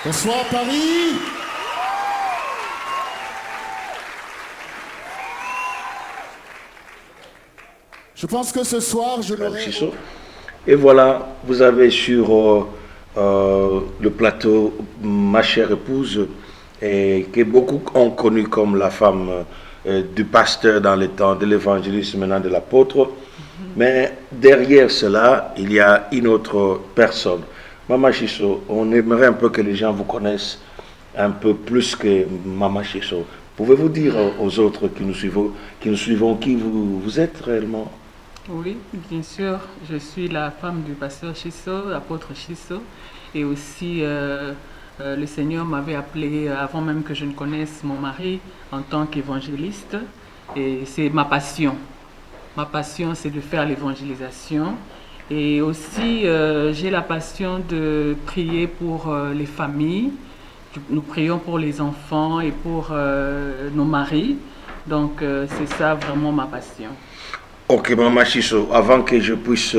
Bonsoir Paris. Je pense que ce soir, je l'aurai... Et voilà, vous avez sur le plateau ma chère épouse, que beaucoup ont connue comme la femme du pasteur dans les temps, de l'évangéliste, maintenant de l'apôtre. Mais derrière cela, il y a une autre personne. Mama Chiso, on aimerait un peu que les gens vous connaissent un peu plus que Mama Chiso. Pouvez-vous dire aux autres qui nous suivons qui vous êtes réellement? Oui, bien sûr. Je suis la femme du pasteur Chiso, apôtre Chiso. Et aussi, le Seigneur m'avait appelé avant même que je ne connaisse mon mari en tant qu'évangéliste. Et c'est ma passion. Ma passion, c'est de faire l'évangélisation. Et aussi, j'ai la passion de prier pour les familles. Nous prions pour les enfants et pour nos maris. Donc, c'est ça vraiment ma passion. Ok, Mama Chiso, avant que je puisse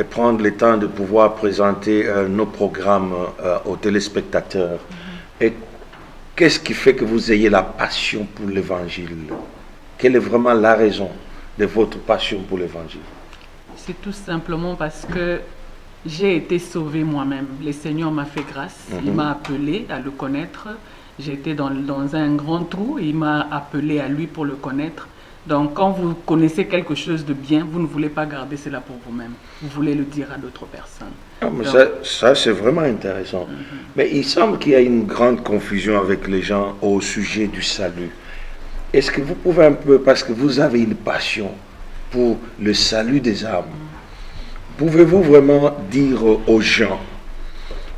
prendre le temps de pouvoir présenter nos programmes aux téléspectateurs, et qu'est-ce qui fait que vous ayez la passion pour l'évangile? Quelle est vraiment la raison de votre passion pour l'évangile? C'est tout simplement parce que j'ai été sauvée moi-même. Le Seigneur m'a fait grâce, il m'a appelé à le connaître. J'étais dans un grand trou, il m'a appelé à lui pour le connaître. Donc, quand vous connaissez quelque chose de bien, vous ne voulez pas garder cela pour vous-même. Vous voulez le dire à d'autres personnes. Ah, mais ça c'est vraiment intéressant. Mais il semble qu'il y a une grande confusion avec les gens au sujet du salut. Est-ce que vous pouvez un peu, parce que vous avez une passion pour le salut des âmes, pouvez-vous vraiment dire aux gens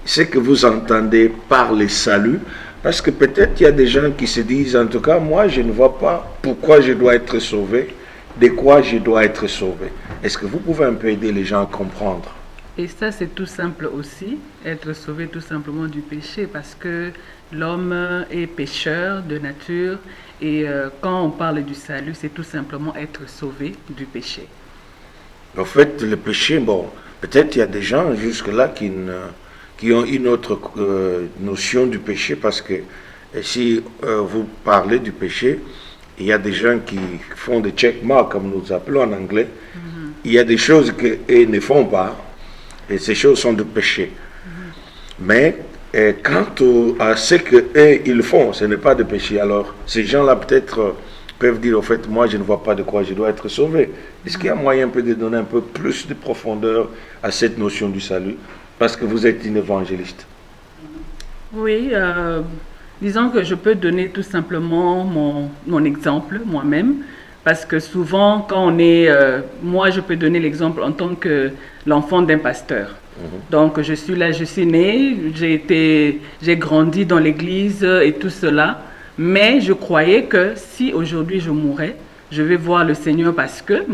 ce que vous entendez par le salut? Parce que peut-être il y a des gens qui se disent, en tout cas, moi je ne vois pas pourquoi je dois être sauvé, de quoi je dois être sauvé. Est-ce que vous pouvez un peu aider les gens à comprendre? Et ça, c'est tout simple aussi, être sauvé tout simplement du péché, parce que l'homme est pécheur de nature, et quand on parle du salut, c'est tout simplement être sauvé du péché. En fait, le péché, bon, peut-être il y a des gens jusque-là qui ont une autre notion du péché, parce que si vous parlez du péché, il y a des gens qui font des check marks, comme nous appelons en anglais. Il y a des choses qu'ils ne font pas, et ces choses sont de péché. Mais quant à ce qu'eux, ils font, ce n'est pas de péché. Alors, ces gens-là, peut-être, peuvent dire, au fait, moi, je ne vois pas de quoi je dois être sauvé. Est-ce qu'il y a moyen un peu de donner un peu plus de profondeur à cette notion du salut? Parce que vous êtes une évangéliste. Oui, disons que je peux donner tout simplement mon exemple moi-même, parce que souvent quand on est, moi je peux donner l'exemple en tant que l'enfant d'un pasteur. Donc je suis là, je suis né, j'ai grandi dans l'église et tout cela, mais je croyais que si aujourd'hui je mourais, je vais voir le Seigneur parce que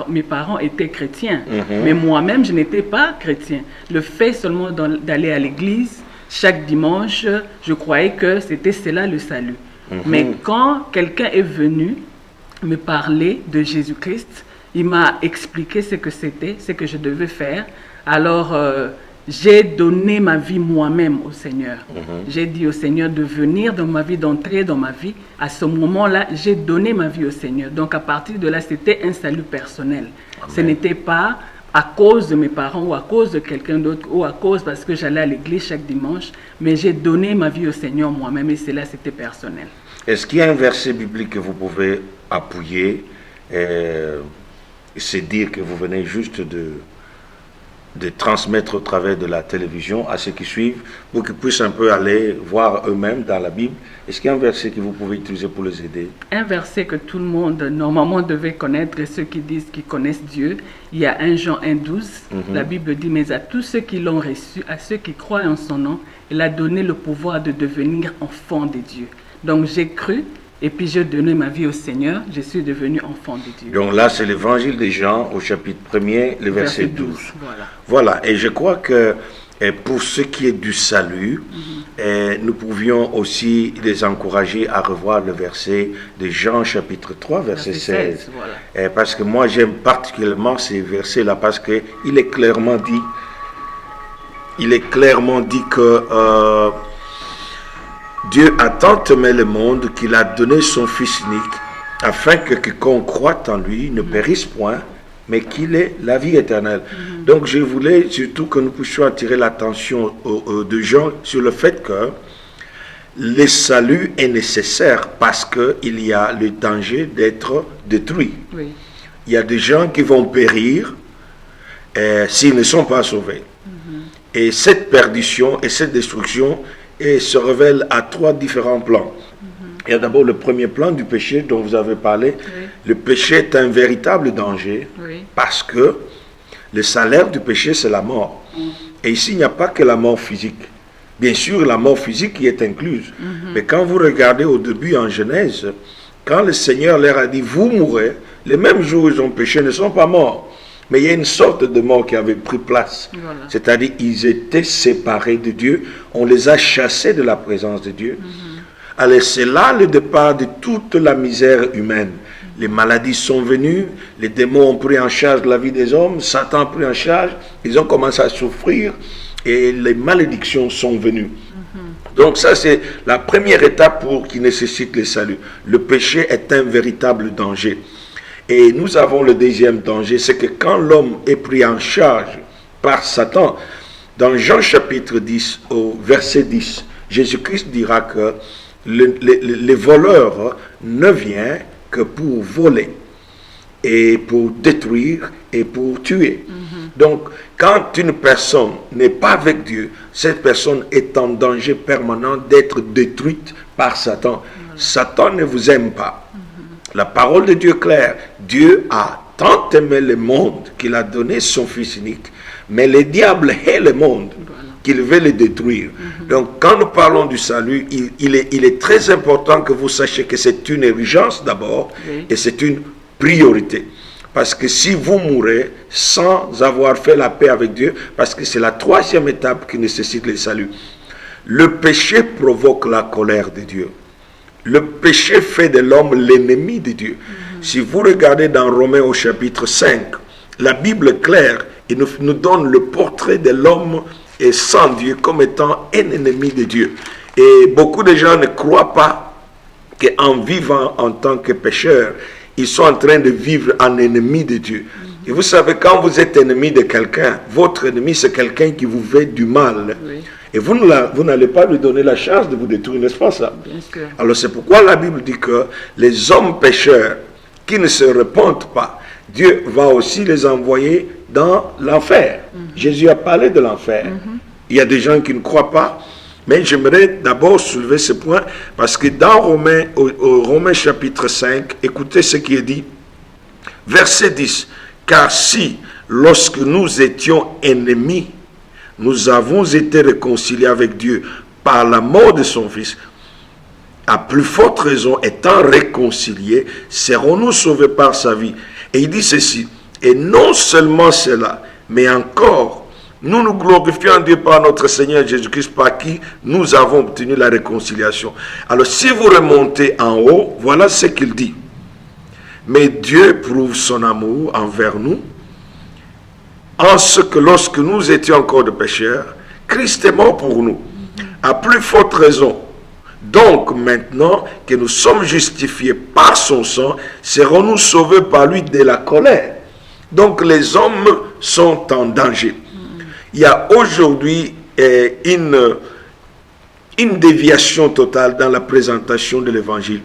mes parents étaient chrétiens. Mais moi-même, je n'étais pas chrétien. Le fait seulement d'aller à l'église chaque dimanche, je croyais que c'était cela le salut. Mais quand quelqu'un est venu me parler de Jésus-Christ, il m'a expliqué ce que c'était, ce que je devais faire. Alors, j'ai donné ma vie moi-même au Seigneur. J'ai dit au Seigneur de venir dans ma vie, d'entrer dans ma vie. À ce moment-là, j'ai donné ma vie au Seigneur. Donc, à partir de là, c'était un salut personnel. Amen. Ce n'était pas à cause de mes parents ou à cause de quelqu'un d'autre ou à cause parce que j'allais à l'église chaque dimanche, mais j'ai donné ma vie au Seigneur moi-même et cela, c'était personnel. Est-ce qu'il y a un verset biblique que vous pouvez appuyer et c'est dire que vous venez juste de transmettre au travers de la télévision à ceux qui suivent pour qu'ils puissent un peu aller voir eux-mêmes dans la Bible? Est-ce qu'il y a un verset que vous pouvez utiliser pour les aider? Un verset que tout le monde normalement devait connaître, et ceux qui disent qu'ils connaissent Dieu, il y a 1 Jean 1,12. La Bible dit, mais à tous ceux qui l'ont reçu, à ceux qui croient en son nom, il a donné le pouvoir de devenir enfants de Dieu. Donc j'ai cru, et puis j'ai donné ma vie au Seigneur, je suis devenu enfant de Dieu. Donc là, c'est l'évangile de Jean au chapitre 1er, le verset 12. Voilà, et je crois que pour ce qui est du salut, nous pouvions aussi les encourager à revoir le verset de Jean chapitre 3, verset 16. Voilà. Parce que moi, j'aime particulièrement ces versets-là, parce qu'il est clairement dit que Dieu a tant aimé le monde qu'il a donné son Fils unique, afin que quiconque croit en lui ne périsse point, mais qu'il ait la vie éternelle. Donc je voulais surtout que nous puissions attirer l'attention de gens sur le fait que le salut est nécessaire parce qu'il y a le danger d'être détruit. Oui. Il y a des gens qui vont périr s'ils ne sont pas sauvés. Et cette perdition et cette destruction se révèlent à 3 différents plans. Il y a d'abord le premier plan du péché dont vous avez parlé. Oui. Le péché est un véritable danger Oui. parce que le salaire du péché, c'est la mort. Et ici, il n'y a pas que la mort physique. Bien sûr, la mort physique y est incluse. Mais quand vous regardez au début en Genèse, quand le Seigneur leur a dit, vous mourrez, les mêmes jours où ils ont péché ne sont pas morts. Mais il y a une sorte de mort qui avait pris place. Voilà. C'est-à-dire, ils étaient séparés de Dieu. On les a chassés de la présence de Dieu. Alors, c'est là le départ de toute la misère humaine. Les maladies sont venues, les démons ont pris en charge la vie des hommes, Satan a pris en charge, ils ont commencé à souffrir et les malédictions sont venues. Donc ça, c'est la première étape qui nécessite le salut. Le péché est un véritable danger. Et nous avons le deuxième danger, c'est que quand l'homme est pris en charge par Satan, dans Jean chapitre 10, au verset 10, Jésus-Christ dira que le voleur ne vient que pour voler et pour détruire et pour tuer. Donc, quand une personne n'est pas avec Dieu, cette personne est en danger permanent d'être détruite par Satan. Satan ne vous aime pas. La parole de Dieu est claire. Dieu a tant aimé le monde qu'il a donné son Fils unique. Mais le diable hait le monde, qu'il veut le détruire. Donc, quand nous parlons du salut, il est très important que vous sachiez que c'est une urgence d'abord et c'est une priorité. Parce que si vous mourrez sans avoir fait la paix avec Dieu, parce que c'est la 3e étape qui nécessite le salut, le péché provoque la colère de Dieu. Le péché fait de l'homme l'ennemi de Dieu. Si vous regardez dans Romains au chapitre 5, la Bible est claire et nous donne le portrait de l'homme et sans Dieu comme étant un ennemi de Dieu. Et beaucoup de gens ne croient pas qu'en vivant en tant que pécheurs, ils sont en train de vivre en ennemi de Dieu. Et vous savez, quand vous êtes ennemi de quelqu'un, votre ennemi, c'est quelqu'un qui vous fait du mal. Oui. Et vous n'allez pas lui donner la chance de vous détruire, n'est-ce pas ça? Bien sûr. Alors c'est pourquoi la Bible dit que les hommes pécheurs qui ne se repentent pas, Dieu va aussi les envoyer dans l'enfer. Jésus a parlé de l'enfer. Il y a des gens qui ne croient pas, mais j'aimerais d'abord soulever ce point, parce que dans Romains, au Romains chapitre 5, écoutez ce qui est dit, verset 10, « Car si, lorsque nous étions ennemis, nous avons été réconciliés avec Dieu par la mort de son Fils, à plus forte raison, étant réconciliés, serons-nous sauvés par sa vie. » Et il dit ceci, « Et non seulement cela, mais encore, nous nous glorifions Dieu par notre Seigneur Jésus-Christ, par qui nous avons obtenu la réconciliation. » Alors si vous remontez en haut, voilà ce qu'il dit. « Mais Dieu prouve son amour envers nous, en ce que lorsque nous étions encore des pécheurs, Christ est mort pour nous. À plus forte raison, donc maintenant que nous sommes justifiés par son sang, serons-nous sauvés par lui de la colère. » Donc les hommes sont en danger. Il y a aujourd'hui une déviation totale dans la présentation de l'évangile.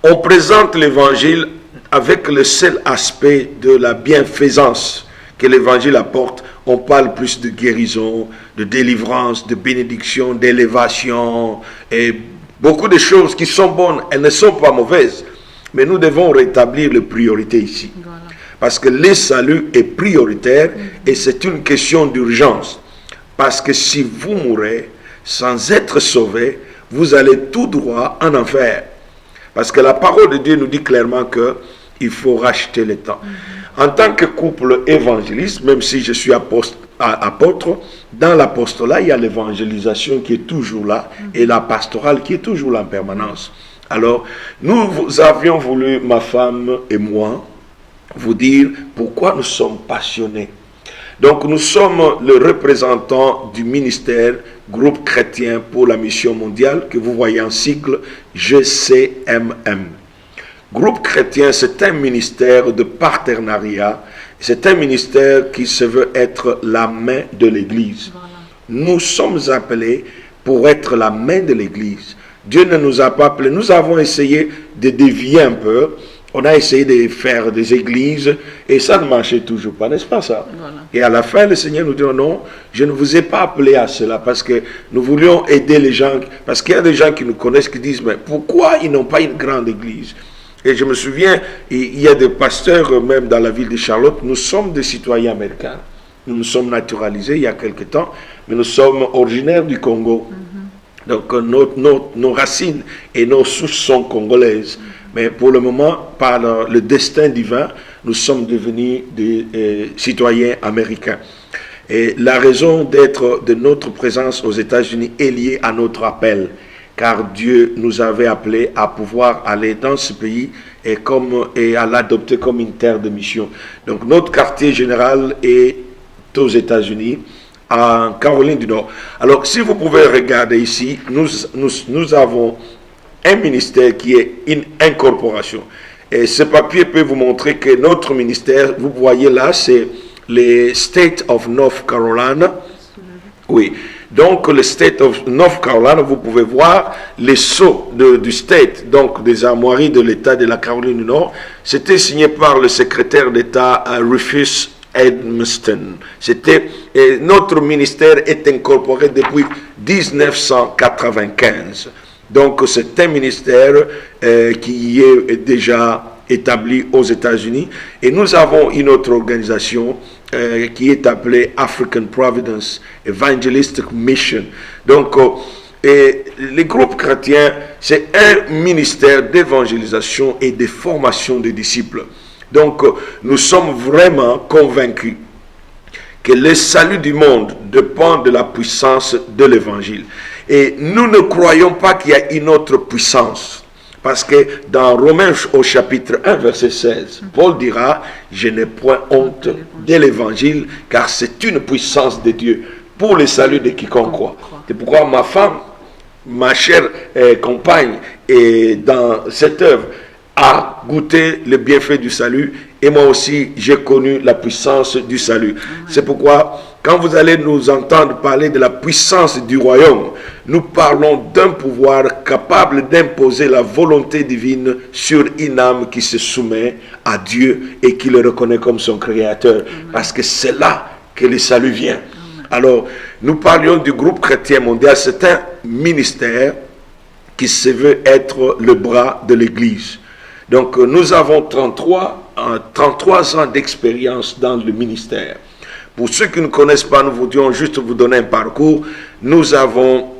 On présente l'évangile avec le seul aspect de la bienfaisance que l'évangile apporte. On parle plus de guérison, de délivrance, de bénédiction, d'élévation, et beaucoup de choses qui sont bonnes. Elles ne sont pas mauvaises, mais nous devons rétablir les priorités ici. Voilà. Parce que le salut est prioritaire et c'est une question d'urgence. Parce que si vous mourrez sans être sauvé, vous allez tout droit en enfer. Parce que la parole de Dieu nous dit clairement qu'il faut racheter le temps. En tant que couple évangéliste, même si je suis apôtre, dans l'apostolat, il y a l'évangélisation qui est toujours là et la pastorale qui est toujours là en permanence. Alors, nous avions voulu, ma femme et moi, vous dire pourquoi nous sommes passionnés. Donc nous sommes le représentant du ministère Groupe chrétien pour la mission mondiale que vous voyez en sigle GCMM. Groupe chrétien, c'est un ministère de partenariat, c'est un ministère qui se veut être la main de l'Église. Voilà. Nous sommes appelés pour être la main de l'Église. Dieu ne nous a pas appelés, nous avons essayé de dévier un peu. On a essayé de faire des églises et ça ne marchait toujours pas, n'est-ce pas ça? Voilà. Et à la fin, le Seigneur nous dit non, je ne vous ai pas appelé à cela parce que nous voulions aider les gens. Parce qu'il y a des gens qui nous connaissent qui disent, mais pourquoi ils n'ont pas une grande église? Et je me souviens, il y a des pasteurs même dans la ville de Charlotte, nous sommes des citoyens américains. Nous nous sommes naturalisés il y a quelque temps, mais nous sommes originaires du Congo. Donc nos racines et nos sources sont congolaises. Mais pour le moment, par le destin divin, nous sommes devenus des citoyens américains. Et la raison d'être de notre présence aux États-Unis est liée à notre appel, car Dieu nous avait appelés à pouvoir aller dans ce pays et à l'adopter comme une terre de mission. Donc notre quartier général est aux États-Unis, en Caroline du Nord. Alors si vous pouvez regarder ici, nous avons un ministère qui est une incorporation. Et ce papier peut vous montrer que notre ministère, vous voyez là, c'est le State of North Carolina. Oui. Donc, le State of North Carolina, vous pouvez voir les sceaux du State, donc des armoiries de l'État de la Caroline du Nord. C'était signé par le secrétaire d'État Rufus Edmston. Notre ministère est incorporé depuis 1995. Donc, c'est un ministère qui est déjà établi aux États-Unis. Et nous avons une autre organisation qui est appelée African Providence Evangelistic Mission. Donc, les groupes chrétiens, c'est un ministère d'évangélisation et de formation des disciples. Donc, nous sommes vraiment convaincus que le salut du monde dépend de la puissance de l'Évangile. Et nous ne croyons pas qu'il y a une autre puissance. Parce que dans Romains au chapitre 1, verset 16, Paul dira, je n'ai point honte de l'Évangile, car c'est une puissance de Dieu pour le salut de quiconque croit. C'est pourquoi ma femme, ma chère compagne, est dans cette œuvre, a goûté le bienfait du salut, et moi aussi j'ai connu la puissance du salut. C'est pourquoi quand vous allez nous entendre parler de la puissance du royaume, nous parlons d'un pouvoir capable d'imposer la volonté divine sur une âme qui se soumet à Dieu et qui le reconnaît comme son créateur. Parce que c'est là que le salut vient. Alors, nous parlions du groupe chrétien mondial. C'est un ministère qui se veut être le bras de l'Église. Donc, nous avons 33 ans d'expérience dans le ministère. Pour ceux qui ne connaissent pas, nous voudrions juste vous donner un parcours. Nous avons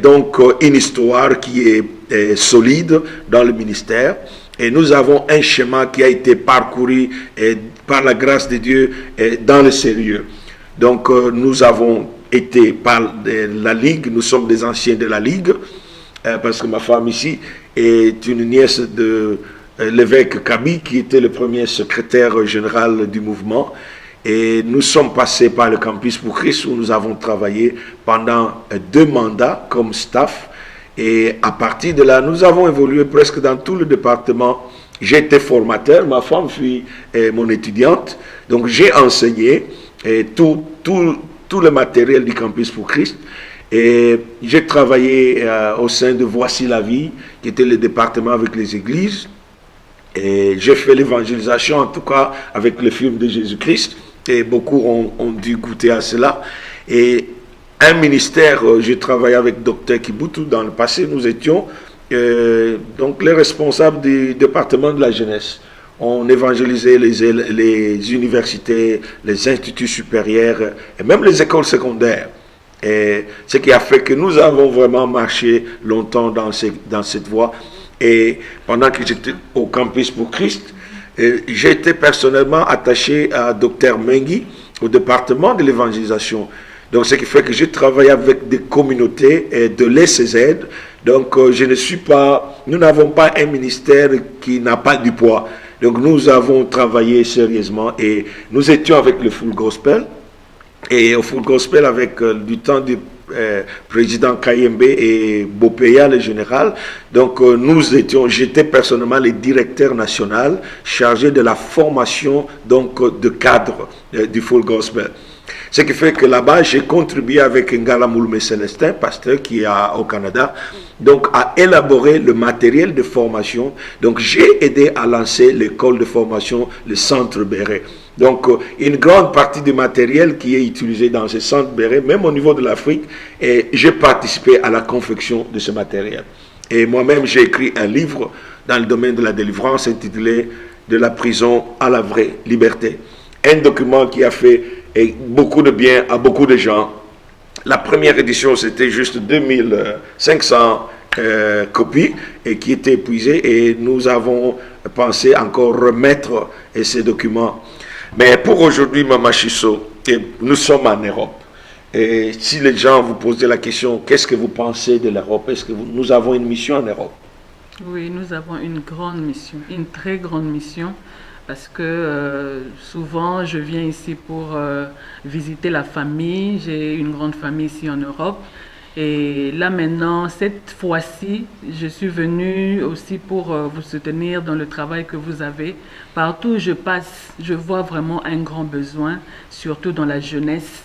donc une histoire qui est solide dans le ministère. Et nous avons un schéma qui a été parcouru par la grâce de Dieu dans le sérieux. Donc, nous avons été par la Ligue, nous sommes des anciens de la Ligue, parce que ma femme ici est une nièce de l'évêque Kabi, qui était le premier secrétaire général du mouvement. Et nous sommes passés par le Campus pour Christ, où nous avons travaillé pendant 2 mandats comme staff. Et à partir de là, nous avons évolué presque dans tout le département. J'étais formateur, ma femme fut mon étudiante. Donc j'ai enseigné tout le matériel du Campus pour Christ. Et j'ai travaillé au sein de Voici la vie, qui était le département avec les églises. Et j'ai fait l'évangélisation, en tout cas, avec le film de Jésus-Christ. Et beaucoup ont dû goûter à cela. Et un ministère, j'ai travaillé avec Dr Kibutu dans le passé. Nous étions donc les responsables du département de la jeunesse. On évangélisait les universités, les instituts supérieurs et même les écoles secondaires. Et ce qui a fait que nous avons vraiment marché longtemps dans cette voie. Et pendant que j'étais au Campus pour Christ, j'ai été personnellement attaché à Dr Mengi au département de l'évangélisation. Donc ce qui fait que j'ai travaillé avec des communautés de l'ECZ. Donc nous n'avons pas un ministère qui n'a pas du poids. Donc nous avons travaillé sérieusement et nous étions avec le Full Gospel. Et au Full Gospel, avec du temps du président Kayembe et Bopeya, le général, donc j'étais personnellement le directeur national chargé de la formation donc, de cadres du Full Gospel. Ce qui fait que là-bas, j'ai contribué avec Ngala Moulme Célestin, pasteur qui est au Canada, donc à élaborer le matériel de formation. Donc j'ai aidé à lancer l'école de formation, le Centre Béret. Donc une grande partie du matériel qui est utilisé dans ce Centre Béret, même au niveau de l'Afrique, et j'ai participé à la confection de ce matériel. Et moi-même, j'ai écrit un livre dans le domaine de la délivrance intitulé « De la prison à la vraie liberté ». Un document qui a fait beaucoup de bien à beaucoup de gens. La première édition, c'était juste 2500 copies et qui étaient épuisées, et nous avons pensé encore remettre ces documents. Mais pour aujourd'hui, Mama Chisso, nous sommes en Europe. Et si les gens vous posaient la question, qu'est-ce que vous pensez de l'Europe? Est-ce que nous avons une mission en Europe? Oui, nous avons une grande mission, une très grande mission. Parce que souvent, je viens ici pour visiter la famille. J'ai une grande famille ici en Europe. Et là maintenant, cette fois-ci, je suis venue aussi pour vous soutenir dans le travail que vous avez. Partout où je passe, je vois vraiment un grand besoin, surtout dans la jeunesse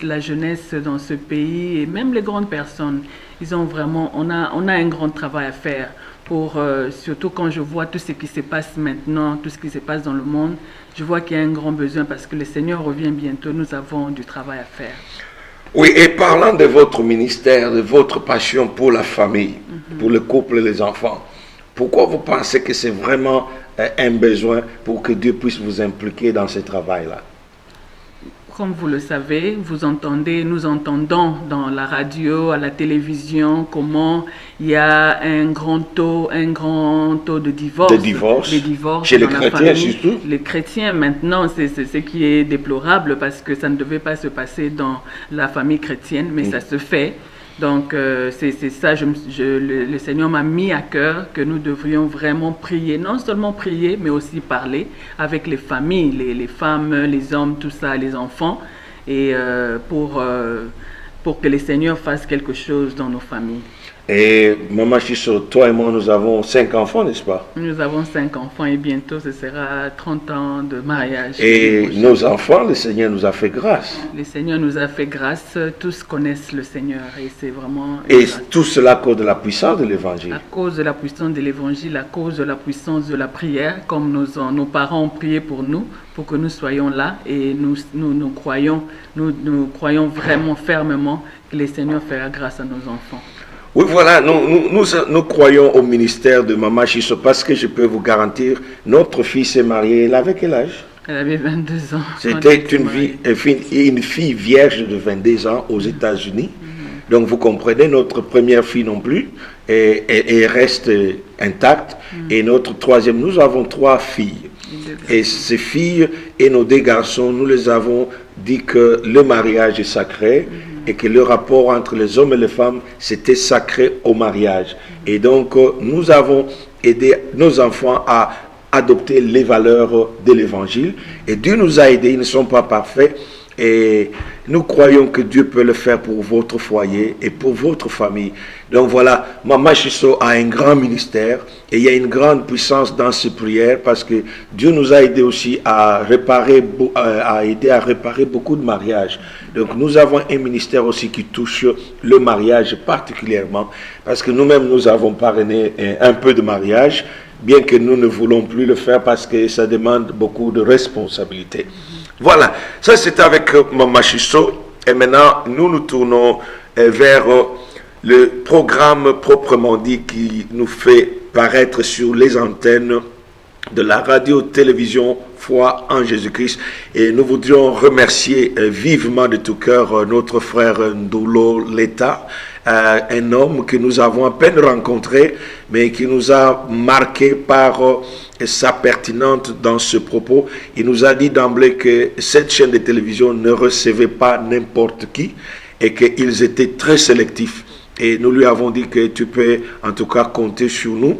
dans ce pays et même les grandes personnes. Ils ont vraiment, on a un grand travail à faire. Surtout quand je vois tout ce qui se passe maintenant, tout ce qui se passe dans le monde, je vois qu'il y a un grand besoin parce que le Seigneur revient bientôt, nous avons du travail à faire. Oui, et parlant de votre ministère, de votre passion pour la famille, pour le couple et les enfants, pourquoi vous pensez que c'est vraiment un besoin pour que Dieu puisse vous impliquer dans ce travail-là? Comme vous le savez, nous entendons dans la radio, à la télévision, comment il y a un grand taux de divorce. De divorce chez les chrétiens surtout. Les chrétiens maintenant, c'est ce qui est déplorable parce que ça ne devait pas se passer dans la famille chrétienne, mais ça se fait. Donc c'est ça, le Seigneur m'a mis à cœur que nous devrions vraiment prier, non seulement prier, mais aussi parler avec les familles, les femmes, les hommes, tout ça, les enfants, et pour que le Seigneur fasse quelque chose dans nos familles. Et Maman Chisso, toi et moi, nous avons 5 enfants, n'est-ce pas? Nous avons 5 enfants et bientôt ce sera 30 ans de mariage. Et nos enfants, le Seigneur nous a fait grâce. Le Seigneur nous a fait grâce, tous connaissent le Seigneur et c'est vraiment... Et tout cela à cause de la puissance de l'Évangile. À cause de la puissance de l'Évangile, à cause de la puissance de la prière, comme nos parents ont prié pour nous, pour que nous soyons là et nous croyons vraiment fermement que le Seigneur fera grâce à nos enfants. Oui, voilà, nous croyons au ministère de Maman Chisso parce que je peux vous garantir, notre fille s'est mariée, elle avait quel âge? Elle avait 22 ans. C'était une fille vierge de 22 ans aux États-Unis. Donc vous comprenez, notre première fille non plus, et reste intacte. Et notre troisième, nous avons 3 filles. Et ces filles et nos 2 garçons, nous les avons dit que le mariage est sacré et que le rapport entre les hommes et les femmes, c'était sacré au mariage. Et donc, nous avons aidé nos enfants à adopter les valeurs de l'Évangile. Et Dieu nous a aidés, ils ne sont pas parfaits. Et nous croyons que Dieu peut le faire pour votre foyer et pour votre famille. Donc voilà, Maman Chisso a un grand ministère et il y a une grande puissance dans ses prières parce que Dieu nous a aidés aussi à aider à réparer beaucoup de mariages. Donc nous avons un ministère aussi qui touche le mariage particulièrement parce que nous-mêmes nous avons parrainé un peu de mariage, bien que nous ne voulons plus le faire parce que ça demande beaucoup de responsabilités. Voilà, ça c'était avec Maman Chisso. Et maintenant, nous nous tournons vers le programme proprement dit qui nous fait paraître sur les antennes de la radio-télévision Foi en Jésus-Christ. Et nous voudrions remercier vivement de tout cœur notre frère Ndoulo Leta, un homme que nous avons à peine rencontré, mais qui nous a marqué par sa pertinence dans ce propos. Il nous a dit d'emblée que cette chaîne de télévision ne recevait pas n'importe qui et qu'ils étaient très sélectifs. Et nous lui avons dit que tu peux en tout cas compter sur nous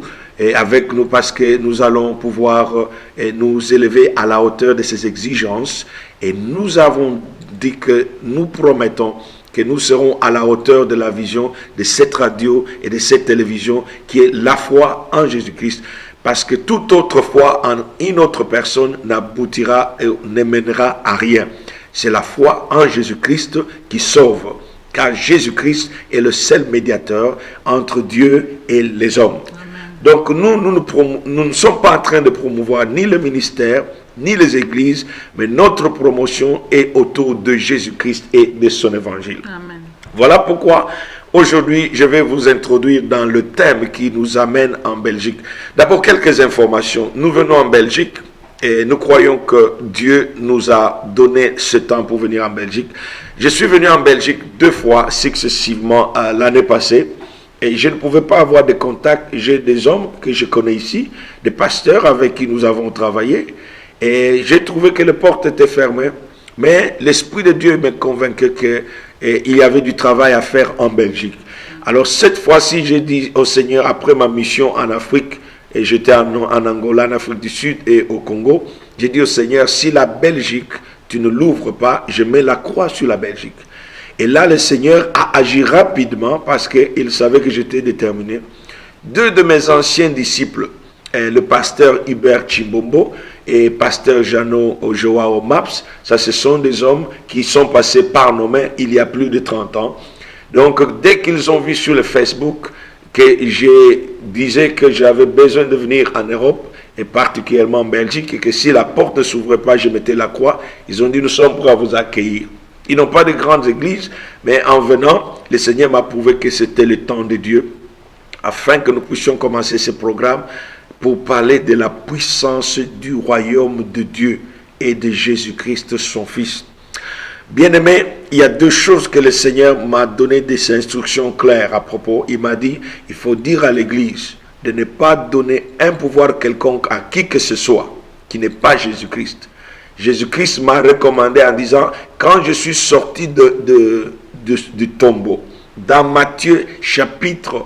avec nous parce que nous allons pouvoir nous élever à la hauteur de ces exigences. Et nous avons dit que nous promettons que nous serons à la hauteur de la vision de cette radio et de cette télévision qui est la foi en Jésus-Christ. Parce que toute autre foi en une autre personne n'aboutira et ne mènera à rien. C'est la foi en Jésus-Christ qui sauve. Car Jésus-Christ est le seul médiateur entre Dieu et les hommes. Amen. Donc nous ne sommes pas en train de promouvoir ni le ministère, ni les églises, mais notre promotion est autour de Jésus-Christ et de son évangile. Amen. Voilà pourquoi aujourd'hui je vais vous introduire dans le thème qui nous amène en Belgique. D'abord quelques informations. Nous venons en Belgique et nous croyons que Dieu nous a donné ce temps pour venir en Belgique. Je suis venu en Belgique 2 fois successivement l'année passée. Et je ne pouvais pas avoir de contact. J'ai des hommes que je connais ici, des pasteurs avec qui nous avons travaillé. Et j'ai trouvé que les portes étaient fermées. Mais l'Esprit de Dieu me convainquait qu'il y avait du travail à faire en Belgique. Alors cette fois-ci, j'ai dit au Seigneur, après ma mission en Afrique, et j'étais en Angola, en Afrique du Sud et au Congo, j'ai dit au Seigneur, si la Belgique, tu ne l'ouvres pas, je mets la croix sur la Belgique. Et là, le Seigneur a agi rapidement parce qu'il savait que j'étais déterminé. 2 de mes anciens disciples, le pasteur Hubert Chimbombo et pasteur Jeannot Joao Maps, ça ce sont des hommes qui sont passés par nos mains il y a plus de 30 ans. Donc dès qu'ils ont vu sur le Facebook que je disais que j'avais besoin de venir en Europe, et particulièrement en Belgique, et que si la porte ne s'ouvrait pas, je mettais la croix, ils ont dit nous sommes prêts à vous accueillir. Ils n'ont pas de grandes églises, mais en venant, le Seigneur m'a prouvé que c'était le temps de Dieu, afin que nous puissions commencer ce programme pour parler de la puissance du royaume de Dieu et de Jésus-Christ, son Fils. Bien-aimé, il y a 2 choses que le Seigneur m'a donné des instructions claires à propos. Il m'a dit, il faut dire à l'Église de ne pas donner un pouvoir quelconque à qui que ce soit, qui n'est pas Jésus-Christ. Jésus-Christ m'a recommandé en disant, quand je suis sorti du tombeau, dans Matthieu chapitre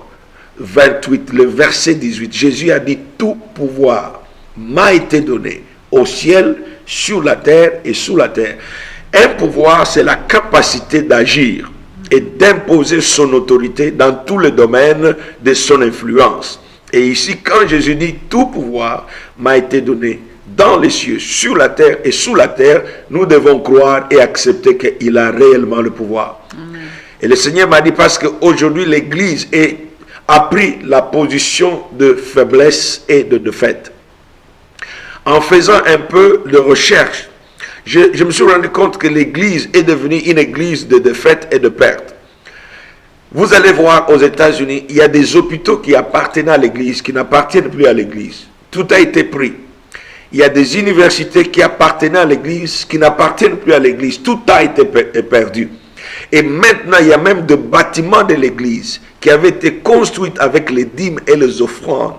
28, le verset 18, Jésus a dit, tout pouvoir m'a été donné au ciel, sur la terre et sous la terre. Un pouvoir, c'est la capacité d'agir et d'imposer son autorité dans tous les domaines de son influence. Et ici, quand Jésus dit, tout pouvoir m'a été donné dans les cieux, sur la terre et sous la terre, nous devons croire et accepter qu'il a réellement le pouvoir. Amen. Et le Seigneur m'a dit, parce qu'aujourd'hui, l'Église a pris la position de faiblesse et de défaite. En faisant un peu de recherche, je me suis rendu compte que l'Église est devenue une Église de défaite et de perte. Vous allez voir aux États-Unis, il y a des hôpitaux qui appartenaient à l'Église, qui n'appartiennent plus à l'Église. Tout a été pris. Il y a des universités qui appartenaient à l'Église, qui n'appartiennent plus à l'Église. Tout a été perdu. Et maintenant, il y a même des bâtiments de l'Église qui avaient été construits avec les dîmes et les offrandes,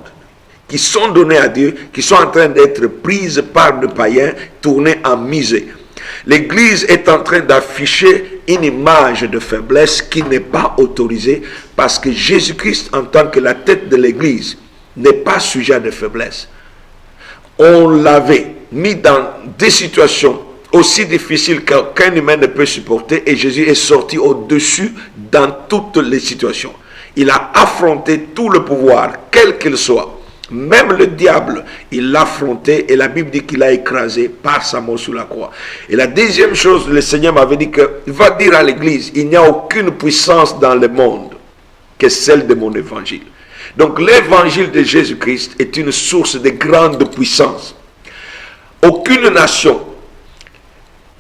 qui sont donnés à Dieu, qui sont en train d'être prises par des païens, tournées en musée. L'Église est en train d'afficher une image de faiblesse qui n'est pas autorisée parce que Jésus-Christ, en tant que la tête de l'Église, n'est pas sujet à de faiblesse. On l'avait mis dans des situations aussi difficiles qu'aucun humain ne peut supporter et Jésus est sorti au-dessus dans toutes les situations. Il a affronté tout le pouvoir, quel qu'il soit. Même le diable, il l'a affronté et la Bible dit qu'il l'a écrasé par sa mort sur la croix. Et la deuxième chose, le Seigneur m'avait dit que va dire à l'Église, il n'y a aucune puissance dans le monde que celle de mon évangile. Donc l'évangile de Jésus-Christ est une source de grande puissance. Aucune nation,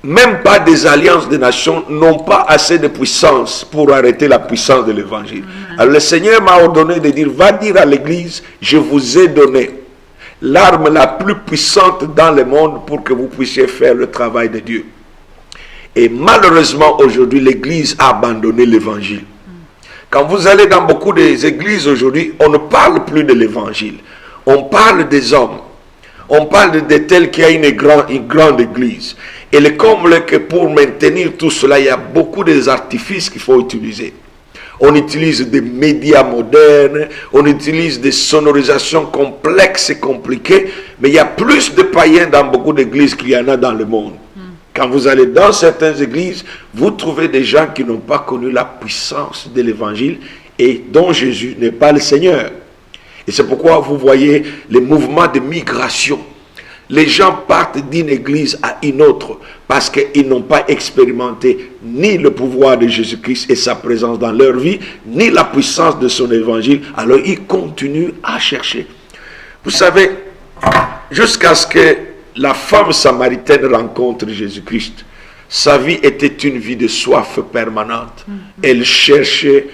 même pas des alliances de nations, n'ont pas assez de puissance pour arrêter la puissance de l'évangile. Alors le Seigneur m'a ordonné de dire, va dire à l'Église, je vous ai donné l'arme la plus puissante dans le monde pour que vous puissiez faire le travail de Dieu. Et malheureusement, aujourd'hui, l'Église a abandonné l'évangile. Quand vous allez dans beaucoup des églises aujourd'hui, on ne parle plus de l'évangile. On parle des hommes. On parle de tel qui a une grande église. Et le comble que pour maintenir tout cela, il y a beaucoup d'artifices qu'il faut utiliser. On utilise des médias modernes, on utilise des sonorisations complexes et compliquées, mais il y a plus de païens dans beaucoup d'églises qu'il y en a dans le monde. Quand vous allez dans certaines églises, vous trouvez des gens qui n'ont pas connu la puissance de l'évangile et dont Jésus n'est pas le Seigneur. Et c'est pourquoi vous voyez les mouvements de migration. Les gens partent d'une église à une autre parce qu'ils n'ont pas expérimenté ni le pouvoir de Jésus-Christ et sa présence dans leur vie, ni la puissance de son évangile. Alors ils continuent à chercher. Vous savez, jusqu'à ce que la femme samaritaine rencontre Jésus-Christ, sa vie était une vie de soif permanente. Elle cherchait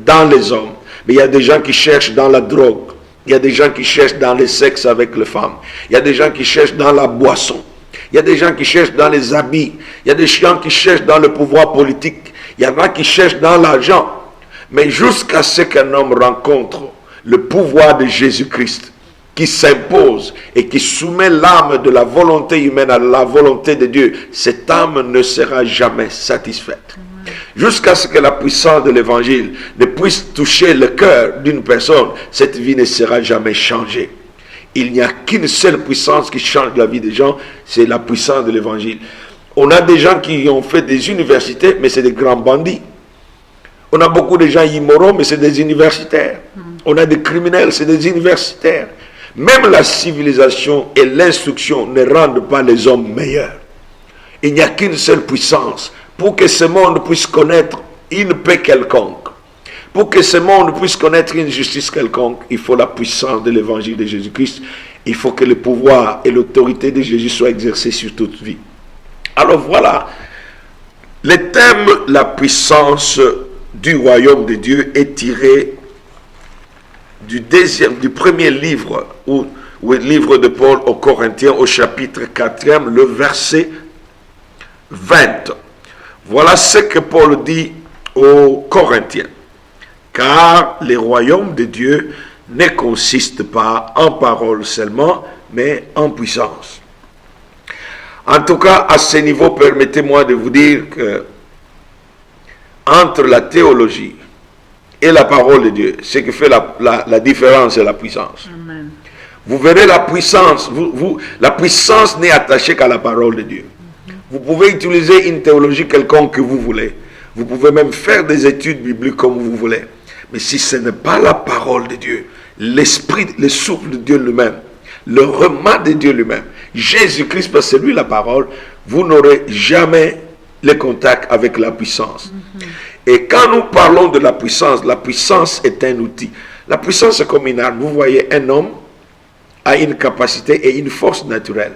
dans les hommes. Mais il y a des gens qui cherchent dans la drogue. Il y a des gens qui cherchent dans le sexe avec les femmes. Il y a des gens qui cherchent dans la boisson. Il y a des gens qui cherchent dans les habits. Il y a des gens qui cherchent dans le pouvoir politique. Il y en a qui cherchent dans l'argent. Mais jusqu'à ce qu'un homme rencontre le pouvoir de Jésus-Christ, qui s'impose et qui soumet l'âme de la volonté humaine à la volonté de Dieu, cette âme ne sera jamais satisfaite. Jusqu'à ce que la puissance de l'évangile ne puisse toucher le cœur d'une personne, cette vie ne sera jamais changée. Il n'y a qu'une seule puissance qui change la vie des gens, c'est la puissance de l'évangile. On a des gens qui ont fait des universités, mais c'est des grands bandits. On a beaucoup de gens immoraux, mais c'est des universitaires. On a des criminels, c'est des universitaires. Même la civilisation et l'instruction ne rendent pas les hommes meilleurs. Il n'y a qu'une seule puissance. Pour que ce monde puisse connaître une paix quelconque, pour que ce monde puisse connaître une justice quelconque, il faut la puissance de l'évangile de Jésus-Christ. Il faut que le pouvoir et l'autorité de Jésus soient exercés sur toute vie. Alors voilà, le thème « La puissance du royaume de Dieu » est tiré du premier livre, ou le livre de Paul aux Corinthiens, au chapitre 4, le verset 20. Voilà ce que Paul dit aux Corinthiens. Car le royaume de Dieu ne consiste pas en paroles seulement, mais en puissance. En tout cas, à ce niveau, permettez-moi de vous dire que entre la théologie et la parole de Dieu, ce qui fait la différence, c'est la puissance. Amen. Vous verrez la puissance. La puissance n'est attachée qu'à la parole de Dieu. Vous pouvez utiliser une théologie quelconque que vous voulez. Vous pouvez même faire des études bibliques comme vous voulez. Mais si ce n'est pas la parole de Dieu, l'esprit, le souffle de Dieu lui-même, le remas de Dieu lui-même, Jésus-Christ, parce que c'est lui la parole, vous n'aurez jamais le contact avec la puissance. Et quand nous parlons de la puissance est un outil. La puissance est comme une arme. Vous voyez, un homme a une capacité et une force naturelle.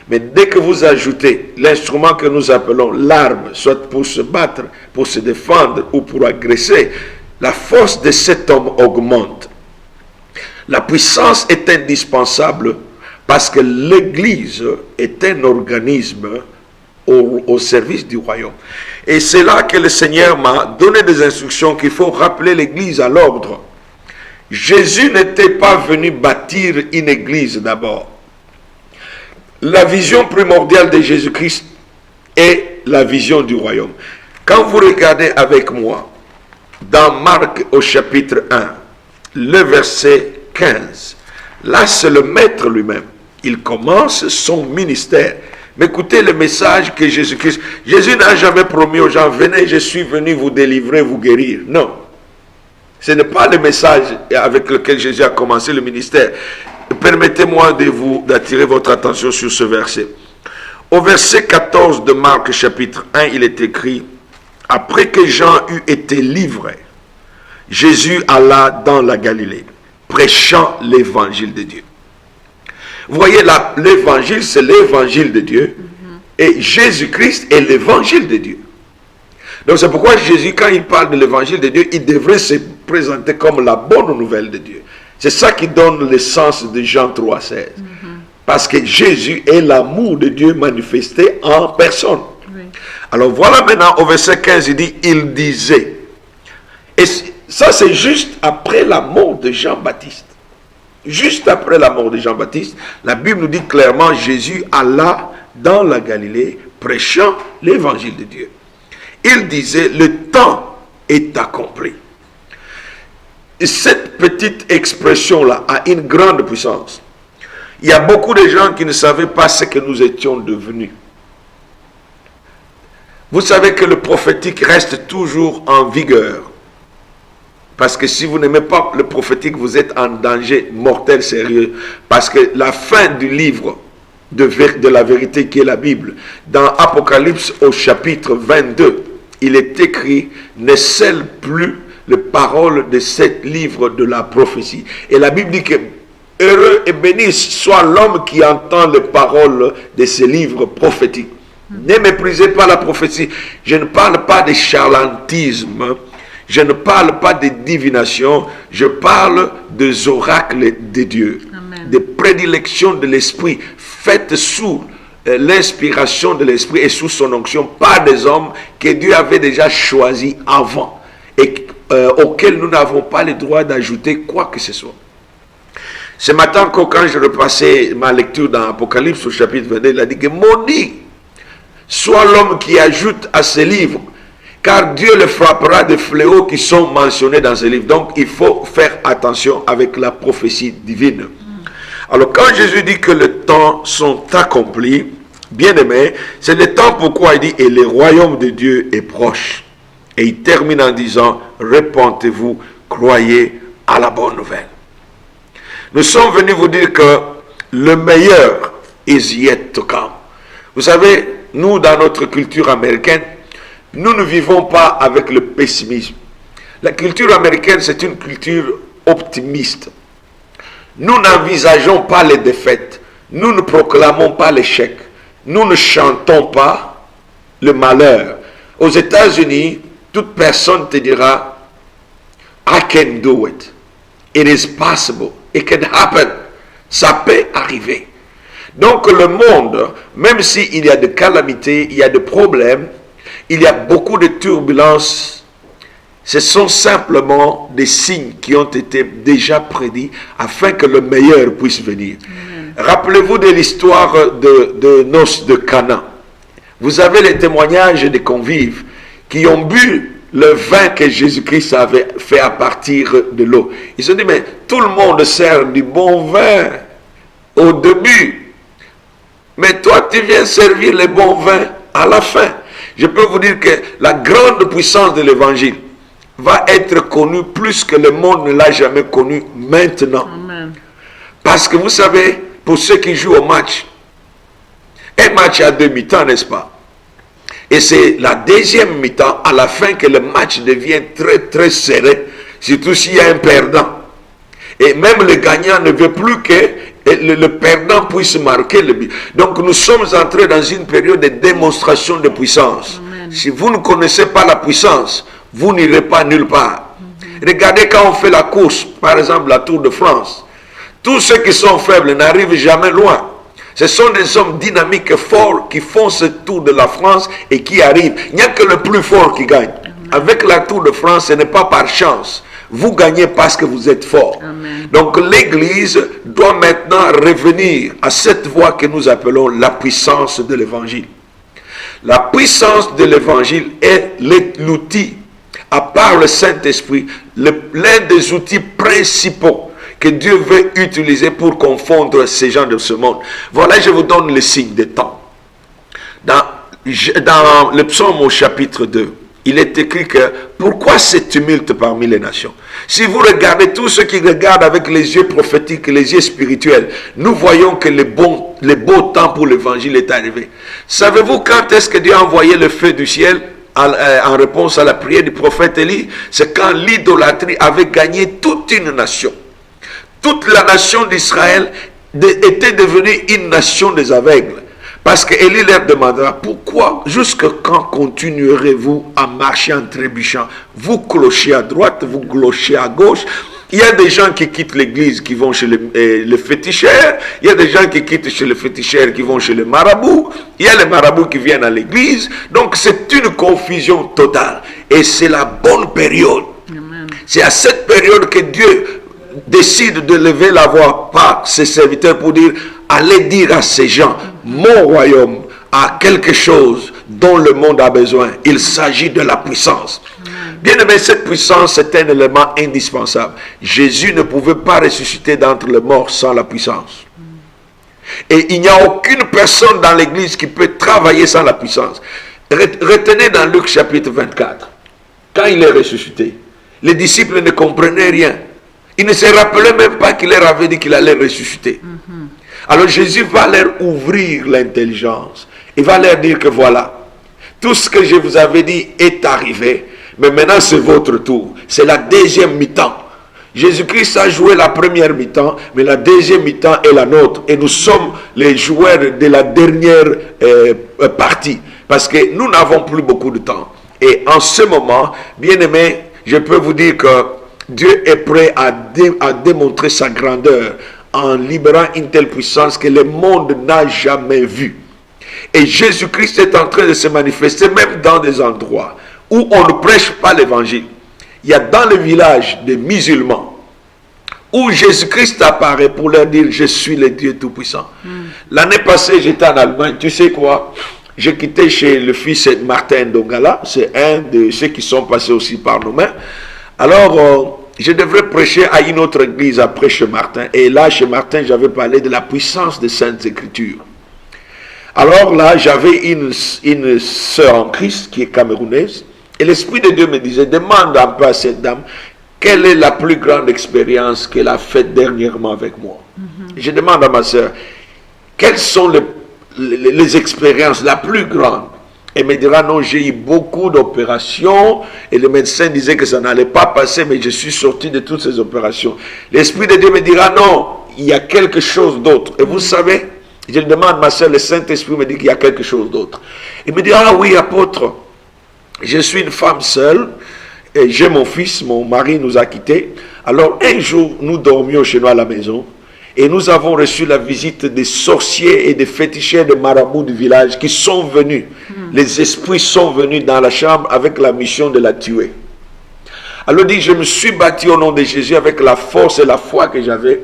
Mais dès que vous ajoutez l'instrument que nous appelons l'arme, soit pour se battre, pour se défendre ou pour agresser, la force de cet homme augmente. La puissance est indispensable parce que l'Église est un organisme au service du royaume. Et c'est là que le Seigneur m'a donné des instructions qu'il faut rappeler l'Église à l'ordre. Jésus n'était pas venu bâtir une Église d'abord. La vision primordiale de Jésus-Christ est la vision du royaume. Quand vous regardez avec moi, dans Marc au chapitre 1, le verset 15, là c'est le maître lui-même. Il commence son ministère. Mais écoutez le message que Jésus-Christ... Jésus n'a jamais promis aux gens, venez, je suis venu vous délivrer, vous guérir. Non. Ce n'est pas le message avec lequel Jésus a commencé le ministère. Permettez-moi d'attirer votre attention sur ce verset. Au verset 14 de Marc chapitre 1, il est écrit, après que Jean eut été livré, Jésus alla dans la Galilée, prêchant l'évangile de Dieu. Vous voyez, l'évangile, c'est l'évangile de Dieu, et Jésus-Christ est l'évangile de Dieu. Donc c'est pourquoi Jésus, quand il parle de l'évangile de Dieu, il devrait se présenter comme la bonne nouvelle de Dieu. C'est ça qui donne le sens de Jean 3,16. Parce que Jésus est l'amour de Dieu manifesté en personne. Oui. Alors voilà maintenant au verset 15, il dit, il disait. Et ça c'est juste après la mort de Jean-Baptiste. Juste après la mort de Jean-Baptiste, la Bible nous dit clairement, Jésus alla dans la Galilée prêchant l'évangile de Dieu. Il disait, le temps est accompli. Et cette petite expression-là a une grande puissance. Il y a beaucoup de gens qui ne savaient pas ce que nous étions devenus. Vous savez que le prophétique reste toujours en vigueur. Parce que si vous n'aimez pas le prophétique, vous êtes en danger mortel sérieux. Parce que la fin du livre de la vérité qui est la Bible, dans Apocalypse au chapitre 22, il est écrit « Ne scelle plus les paroles de ce livre de la prophétie ». Et la Bible dit que « Heureux et béni soit l'homme qui entend les paroles de ce livre prophétique ». Ne méprisez pas la prophétie. Je ne parle pas de charlatanisme. Je ne parle pas de divination, je parle des oracles de Dieu, Amen. Des prédilections de l'Esprit faites sous l'inspiration de l'Esprit et sous son onction par des hommes que Dieu avait déjà choisis avant et auxquels nous n'avons pas le droit d'ajouter quoi que ce soit. Ce matin, quand je repassais ma lecture dans Apocalypse au chapitre 22, il a dit que maudit soit l'homme qui ajoute à ce livre, car Dieu le frappera des fléaux qui sont mentionnés dans ce livre. Donc, il faut faire attention avec la prophétie divine. Alors, quand Jésus dit que les temps sont accomplis, bien aimé, c'est le temps pourquoi il dit « Et le royaume de Dieu est proche ». Et il termine en disant « Repentez-vous, croyez à la bonne nouvelle ». Nous sommes venus vous dire que le meilleur is yet to come. Vous savez, nous, dans notre culture américaine, nous ne vivons pas avec le pessimisme. La culture américaine, c'est une culture optimiste. Nous n'envisageons pas les défaites. Nous ne proclamons pas l'échec. Nous ne chantons pas le malheur. Aux États-Unis, toute personne te dira « I can do it. It is possible. It can happen. » Ça peut arriver. Donc le monde, même s'il y a des calamités, il y a des problèmes, il y a beaucoup de turbulences, ce sont simplement des signes qui ont été déjà prédits afin que le meilleur puisse venir. Rappelez-vous de l'histoire de noces de Cana. Vous avez les témoignages des convives qui ont bu le vin que Jésus-Christ avait fait à partir de l'eau. Ils se sont dit, mais tout le monde sert du bon vin au début. Mais toi, tu viens servir le bon vin à la fin. Je peux vous dire que la grande puissance de l'évangile va être connue plus que le monde ne l'a jamais connue maintenant. Amen. Parce que vous savez, pour ceux qui jouent au match, un match à deux mi-temps, n'est-ce pas? Et c'est la deuxième mi-temps, à la fin, que le match devient très très serré, surtout s'il y a un perdant. Et même le gagnant ne veut plus que le perdant puisse marquer le but. Donc nous sommes entrés dans une période de démonstration de puissance. Amen. Si vous ne connaissez pas la puissance, vous n'irez pas nulle part. Regardez quand on fait la course, par exemple la Tour de France. Tous ceux qui sont faibles n'arrivent jamais loin. Ce sont des hommes dynamiques et forts qui font ce Tour de la France et qui arrivent. Il n'y a que le plus fort qui gagne. Amen. Avec la Tour de France, ce n'est pas par chance. Vous gagnez parce que vous êtes fort. Amen. Donc l'Église doit maintenant revenir à cette voie que nous appelons la puissance de l'Évangile. La puissance de l'Évangile est l'outil, à part le Saint-Esprit, l'un des outils principaux que Dieu veut utiliser pour confondre ces gens de ce monde. Voilà, je vous donne le signe des temps. Dans le psaume au chapitre 2, il est écrit que pourquoi ce tumulte parmi les nations? Si vous regardez tous ceux qui regardent avec les yeux prophétiques, les yeux spirituels, nous voyons que le beau temps pour l'évangile est arrivé. Savez-vous quand est-ce que Dieu a envoyé le feu du ciel en réponse à la prière du prophète Élie? C'est quand l'idolâtrie avait gagné toute une nation. Toute la nation d'Israël était devenue une nation des aveugles. Parce qu'Élie leur demandera, pourquoi, jusqu'à quand continuerez-vous à marcher en trébuchant? Vous clochez à droite, vous clochez à gauche. Il y a des gens qui quittent l'église, qui vont chez le féticheur. Il y a des gens qui quittent chez le féticheur, qui vont chez le marabout. Il y a les marabouts qui viennent à l'église. Donc c'est une confusion totale. Et c'est la bonne période. Amen. C'est à cette période que Dieu décide de lever la voix par ses serviteurs pour dire, allez dire à ces gens, mon royaume a quelque chose dont le monde a besoin. Il s'agit de la puissance. Bien aimé, cette puissance est un élément indispensable. Jésus ne pouvait pas ressusciter d'entre les morts sans la puissance. Et il n'y a aucune personne dans l'église qui peut travailler sans la puissance. Retenez dans Luc chapitre 24, quand il est ressuscité, les disciples ne comprenaient rien. Ils ne se rappelaient même pas qu'il leur avait dit qu'il allait ressusciter. Alors Jésus va leur ouvrir l'intelligence. Il va leur dire que voilà, tout ce que je vous avais dit est arrivé, mais maintenant c'est votre tour. C'est la deuxième mi-temps. Jésus-Christ a joué la première mi-temps, mais la deuxième mi-temps est la nôtre. Et nous sommes les joueurs de la dernière partie. Parce que nous n'avons plus beaucoup de temps. Et en ce moment, bien aimé, je peux vous dire que Dieu est prêt à démontrer sa grandeur en libérant une telle puissance que le monde n'a jamais vue. Et Jésus-Christ est en train de se manifester même dans des endroits où on ne prêche pas l'évangile. Il y a dans le village des musulmans où Jésus-Christ apparaît pour leur dire « Je suis le Dieu Tout-Puissant ». L'année passée, j'étais en Allemagne. Tu sais quoi? J'ai quitté chez le fils Martin Dongala. C'est un de ceux qui sont passés aussi par nos mains. Alors, je devrais prêcher à une autre église après chez Martin. Et là, chez Martin, j'avais parlé de la puissance des Saintes Écritures. Alors là, j'avais une sœur en Christ qui est camerounaise. Et l'Esprit de Dieu me disait, demande un peu à cette dame, quelle est la plus grande expérience qu'elle a faite dernièrement avec moi. Je demande à ma sœur, quelles sont les expériences la plus grande? Elle me dira, non, j'ai eu beaucoup d'opérations et le médecin disait que ça n'allait pas passer, mais je suis sorti de toutes ces opérations. L'Esprit de Dieu me dira, non, il y a quelque chose d'autre. Et vous savez, je demande à ma soeur, le Saint-Esprit me dit qu'il y a quelque chose d'autre. Il me dit, ah oui, apôtre, je suis une femme seule et j'ai mon fils, mon mari nous a quittés. Alors un jour, nous dormions chez nous à la maison. Et nous avons reçu la visite des sorciers et des féticheurs de marabouts du village qui sont venus. Les esprits sont venus dans la chambre avec la mission de la tuer. Alors dit, je me suis battu au nom de Jésus avec la force et la foi que j'avais.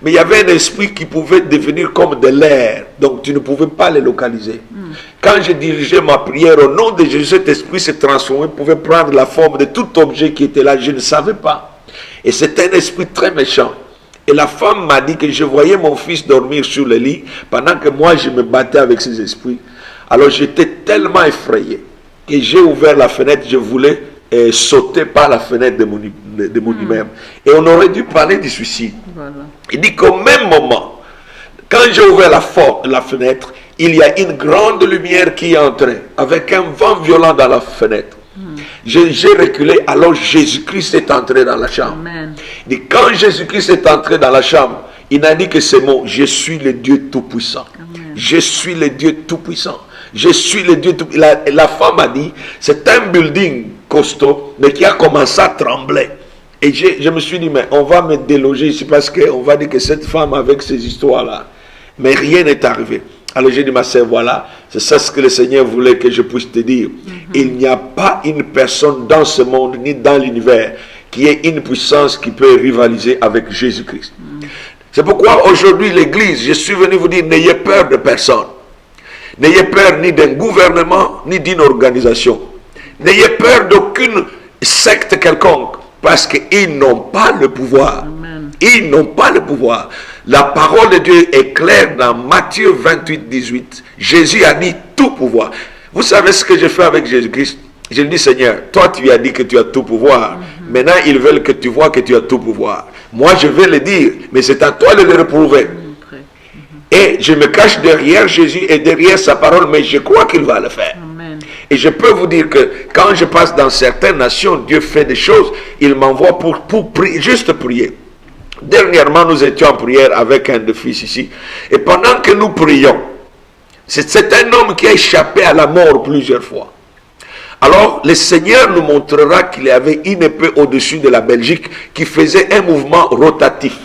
Mais il y avait un esprit qui pouvait devenir comme de l'air. Donc tu ne pouvais pas les localiser. Quand je dirigeais ma prière au nom de Jésus, cet esprit s'est transformé, pouvait prendre la forme de tout objet qui était là. Je ne savais pas. Et c'est un esprit très méchant. Et la femme m'a dit que je voyais mon fils dormir sur le lit pendant que moi je me battais avec ces esprits. Alors j'étais tellement effrayé que j'ai ouvert la fenêtre, je voulais sauter par la fenêtre de mon immeuble. Et on aurait dû parler du suicide. Voilà. Il dit qu'au même moment, quand j'ai ouvert la fenêtre, il y a une grande lumière qui est entrée avec un vent violent dans la fenêtre. J'ai reculé, alors Jésus-Christ est entré dans la chambre. Amen. Et quand Jésus-Christ est entré dans la chambre, il n'a dit que ces mots, je suis le Dieu Tout-Puissant. Je suis le Dieu Tout-Puissant. Je suis le Dieu Tout-Puissant. La femme a dit, c'est un building costaud, mais qui a commencé à trembler. Et je me suis dit, mais on va me déloger ici parce qu'on va dire que cette femme avec ces histoires-là, mais rien n'est arrivé. Alors j'ai dit, ma sœur, voilà, c'est ça ce que le Seigneur voulait que je puisse te dire. Il n'y a pas une personne dans ce monde, ni dans l'univers, qui ait une puissance qui peut rivaliser avec Jésus-Christ. C'est pourquoi aujourd'hui l'Église, je suis venu vous dire, n'ayez peur de personne. N'ayez peur ni d'un gouvernement, ni d'une organisation. N'ayez peur d'aucune secte quelconque, parce qu'ils n'ont pas le pouvoir. Amen. Ils n'ont pas le pouvoir. La parole de Dieu est claire dans Matthieu 28, 18. Jésus a dit tout pouvoir. Vous savez ce que je fais avec Jésus-Christ? Je lui dis, Seigneur, toi tu as dit que tu as tout pouvoir. Maintenant, ils veulent que tu vois que tu as tout pouvoir. Moi, je vais le dire, mais c'est à toi de le reprouver. Et je me cache derrière Jésus et derrière sa parole, mais je crois qu'il va le faire. Amen. Et je peux vous dire que quand je passe dans certaines nations, Dieu fait des choses, il m'envoie pour prier, juste prier. Dernièrement, nous étions en prière avec un de fils ici. Et pendant que nous prions, c'est un homme qui a échappé à la mort plusieurs fois. Alors, le Seigneur nous montrera qu'il y avait une épée au-dessus de la Belgique qui faisait un mouvement rotatif.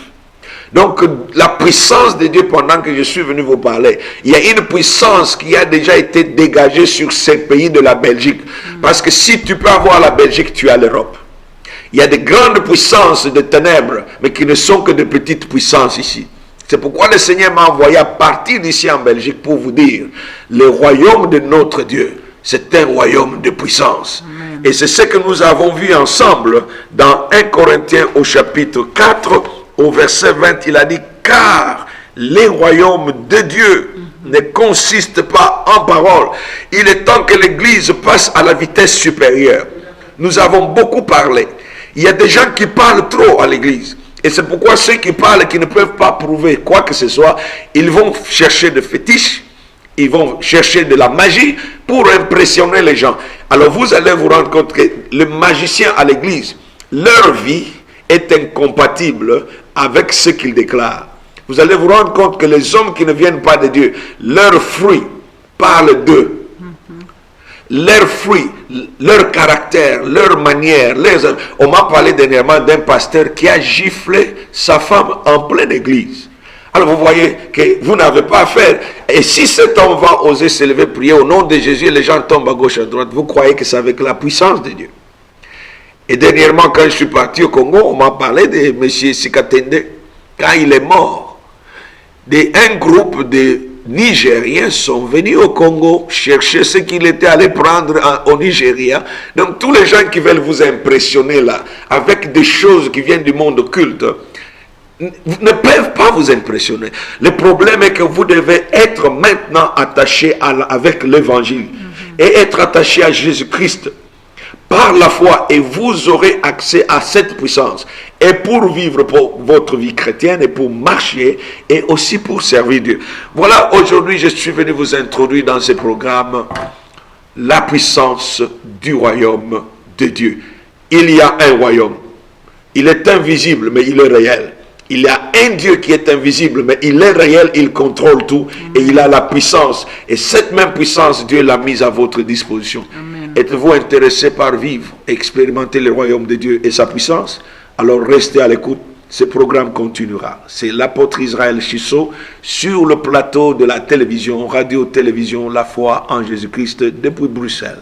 Donc, la puissance de Dieu, pendant que je suis venu vous parler, il y a une puissance qui a déjà été dégagée sur ces pays de la Belgique. Parce que si tu peux avoir la Belgique, tu as l'Europe. Il y a de grandes puissances de ténèbres, mais qui ne sont que de petites puissances ici. C'est pourquoi le Seigneur m'a envoyé à partir d'ici en Belgique pour vous dire, le royaume de notre Dieu C'est un royaume de puissance. Amen. Et c'est ce que nous avons vu ensemble dans 1 Corinthiens au chapitre 4, au verset 20. Il a dit, car les royaumes de Dieu ne consistent pas en paroles. Il est temps que l'Église passe à la vitesse supérieure. Nous avons beaucoup parlé. Il y a des gens qui parlent trop à l'Église. Et c'est pourquoi ceux qui parlent et qui ne peuvent pas prouver quoi que ce soit, ils vont chercher des fétiches, ils vont chercher de la magie pour impressionner les gens. Alors vous allez vous rendre compte que les magiciens à l'église, leur vie est incompatible avec ce qu'ils déclarent. Vous allez vous rendre compte que les hommes qui ne viennent pas de Dieu, leurs fruits parlent d'eux. Leurs fruits, leur caractère, leur manière. On m'a parlé dernièrement d'un pasteur qui a giflé sa femme en pleine église. Alors vous voyez que vous n'avez pas à faire. Et si cet homme va oser se lever, prier au nom de Jésus, les gens tombent à gauche, à droite, vous croyez que c'est avec la puissance de Dieu. Et dernièrement, quand je suis parti au Congo, on m'a parlé de M. Sikatende. Quand il est mort, un groupe de Nigériens sont venus au Congo chercher ce qu'il était allé prendre au Nigeria. Donc tous les gens qui veulent vous impressionner là, avec des choses qui viennent du monde occulte, ne peuvent pas vous impressionner. Le problème est que vous devez être maintenant attaché avec l'évangile et être attaché à Jésus-Christ par la foi, et vous aurez accès à cette puissance. Et pour vivre pour votre vie chrétienne et pour marcher et aussi pour servir Dieu. Voilà, aujourd'hui je suis venu vous introduire dans ce programme la puissance du royaume de Dieu. Il y a un royaume. Il est invisible, mais il est réel. Il y a un Dieu qui est invisible, mais il est réel, il contrôle tout et il a la puissance. Et cette même puissance, Dieu l'a mise à votre disposition. Amen. Êtes-vous intéressé par vivre, expérimenter le royaume de Dieu et sa puissance? Alors restez à l'écoute, ce programme continuera. C'est l'apôtre Israël Chisso sur le plateau de la télévision, radio-télévision La Foi en Jésus-Christ depuis Bruxelles.